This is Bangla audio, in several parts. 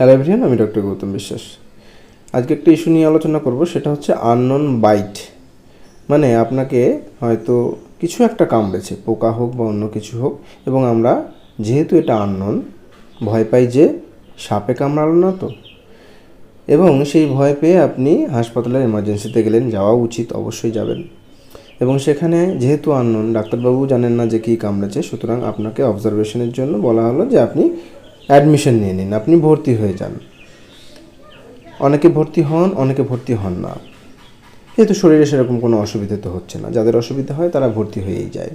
হ্যালো এভরিওয়ান, আমি ডক্টর গৌতম বিশ্বাস। আজকে একটা ইস্যু নিয়ে আলোচনা করব, সেটা হচ্ছে আননোন বাইট। মানে আপনাকে হয়তো কিছু একটা কামড়েছে, পোকা হোক বা অন্য কিছু হোক, এবং আমরা যেহেতু এটা আননোন ভয় পাই যে সাপে কামড়ালো না তো, এবং সেই ভয় পেয়ে আপনি হাসপাতালের এমার্জেন্সিতে গেলেন। যাওয়া উচিত, অবশ্যই যাবেন। এবং সেখানে যেহেতু আননোন, ডাক্তারবাবু জানেন না যে কী কামড়েছে, সুতরাং আপনাকে অবজারভেশনের জন্য বলা হলো যে আপনি অ্যাডমিশন নিয়ে নিন, আপনি ভর্তি হয়ে যান। অনেকে ভর্তি হন, অনেকে ভর্তি হন না, যেহেতু শরীরে সেরকম কোনো অসুবিধা তো হচ্ছে না। যাদের অসুবিধা হয় তারা ভর্তি হয়েই যায়।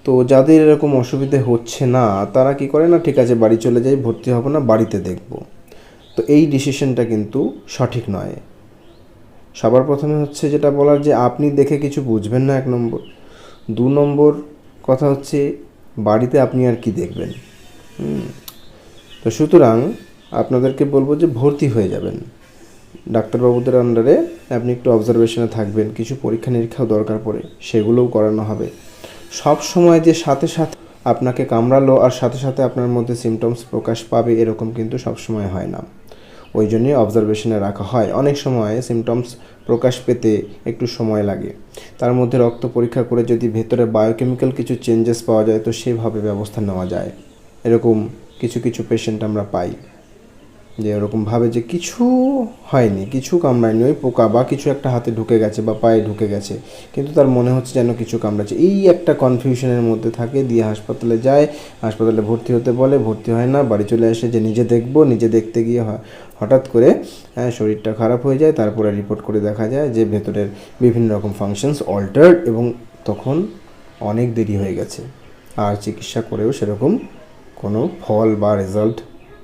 তো যাদের এরকম অসুবিধে হচ্ছে না তারা কি করে না, ঠিক আছে বাড়ি চলে যাই, ভর্তি হব না, বাড়িতে দেখব। তো এই ডিসিশনটা কিন্তু সঠিক নয়। সবার প্রথমে হচ্ছে যেটা বলার, যে আপনি দেখে কিছু বুঝবেন না, 1 নম্বর। 2 নম্বর কথা হচ্ছে বাড়িতে আপনি আর কি দেখবেন। তো সুতরাং আপনাদেরকে বলবো যে ভর্তি হয়ে যাবেন। ডাক্তারবাবুদের আন্ডারে আপনি একটু অবজারভেশনে থাকবেন। কিছু পরীক্ষা নিরীক্ষাও দরকার পড়ে, সেগুলোও করানো হবে। সব সময় যে সাথে সাথে আপনাকে কামড়ালো আর সাথে সাথে আপনার মধ্যে সিমটমস প্রকাশ পাবে, এরকম কিন্তু সব সময় হয় না। ওই জন্যই অবজারভেশনে রাখা হয়। অনেক সময় সিমটমস প্রকাশ পেতে একটু সময় লাগে। তার মধ্যে রক্ত পরীক্ষা করে যদি ভেতরে বায়োকেমিক্যাল কিছু চেঞ্জেস পাওয়া যায়, তো সেভাবে ব্যবস্থা নেওয়া যায়। এরকম কিছু কিছু পেশেন্ট আমরা পাই যে এরকম ভাবে যে কিছু হয়নি, কিছু কামড়ায়নি, ওই পোকা বা কিছু একটা হাতে ঢুকে গেছে বা পায়ে ঢুকে গেছে, কিন্তু তার মনে হচ্ছে যেন কিছু কামড়াচ্ছে। এই একটা কনফিউশনের মধ্যে থাকে, দিয়ে হাসপাতালে যায়, হাসপাতালে ভর্তি হতে বলে, ভর্তি হয় না, বাড়ি চলে আসে যে নিজে দেখব। নিজে দেখতে গিয়ে হঠাৎ করে শরীরটা খারাপ হয়ে যায়। তারপরে রিপোর্ট করে দেখা যায় যে ভেতরের বিভিন্ন রকম ফাংশনস অল্টার্ড, এবং তখন অনেক দেরি হয়ে গেছে। আর চিকিৎসা করেও সেরকম কোনো ফল বা রেজাল্ট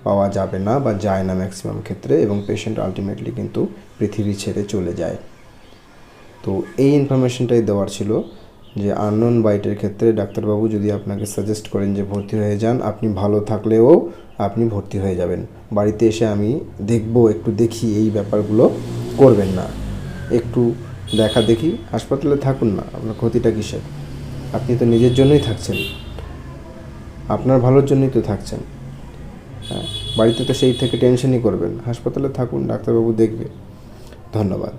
পাওয়া যাবে না বা যায় না ম্যাক্সিমাম ক্ষেত্রে, এবং পেশেন্ট আলটিমেটলি কিন্তু পৃথিবী ছেড়ে চলে যায়। তো এই ইনফরমেশনটাই দেওয়ার ছিল, যে আননোন বাইটের ক্ষেত্রে ডাক্তারবাবু যদি আপনাকে সাজেস্ট করেন যে ভর্তি হয়ে যান, আপনি ভালো থাকলেও আপনি ভর্তি হয়ে যাবেন। বাড়িতে এসে আমি দেখব, একটু দেখি, এই ব্যাপারগুলো করবেন না। একটু দেখা দেখি, হাসপাতালে থাকুন না, আপনার ক্ষতিটা কিসের? আপনি তো নিজের জন্যই থাকছেন, আপনার ভালোর জন্যই তো থাকছেন। বাড়িতে তো সেই থেকে টেনশনই করবেন। হাসপাতালে থাকুন, ডাক্তারবাবু দেখবে। ধন্যবাদ।